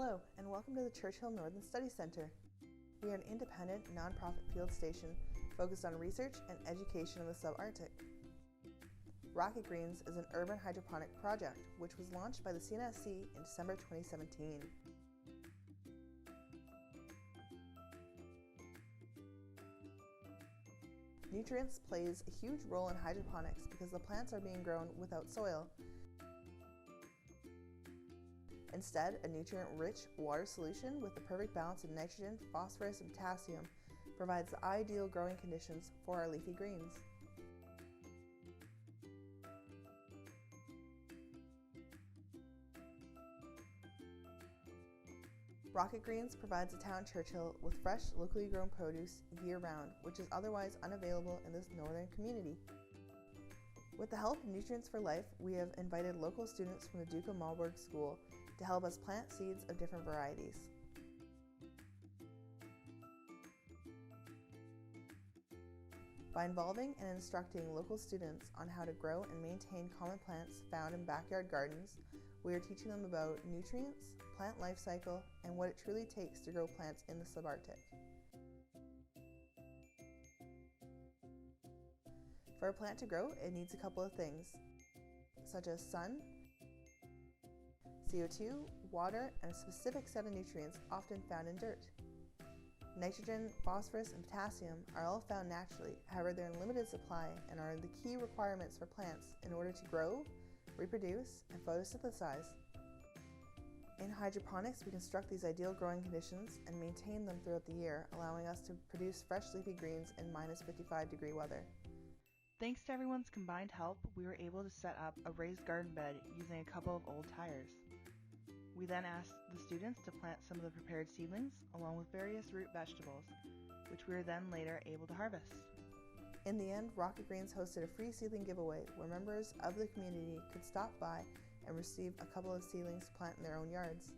Hello, and welcome to the Churchill Northern Study Center. We are an independent, nonprofit field station focused on research and education in the subarctic. Rocket Greens is an urban hydroponic project which was launched by the CNSC in December 2017. Nutrients plays a huge role in hydroponics because the plants are being grown without soil. Instead, a nutrient-rich water solution with the perfect balance of nitrogen, phosphorus, and potassium provides the ideal growing conditions for our leafy greens. Rocket Greens provides the town Churchill with fresh, locally grown produce year-round, which is otherwise unavailable in this northern community. With the help of Nutrients for Life, we have invited local students from the Marlborough School to help us plant seeds of different varieties. By involving and instructing local students on how to grow and maintain common plants found in backyard gardens, we are teaching them about nutrients, plant life cycle, and what it truly takes to grow plants in the subarctic. For a plant to grow, it needs a couple of things, such as sun, CO2, water, and a specific set of nutrients often found in dirt. Nitrogen, phosphorus, and potassium are all found naturally, however they're in limited supply and are the key requirements for plants in order to grow, reproduce, and photosynthesize. In hydroponics, we construct these ideal growing conditions and maintain them throughout the year, allowing us to produce fresh leafy greens in minus 55-degree weather. Thanks to everyone's combined help, we were able to set up a raised garden bed using a couple of old tires. We then asked the students to plant some of the prepared seedlings along with various root vegetables, which we were then later able to harvest. In the end, Rocket Greens hosted a free seedling giveaway where members of the community could stop by and receive a couple of seedlings to plant in their own yards.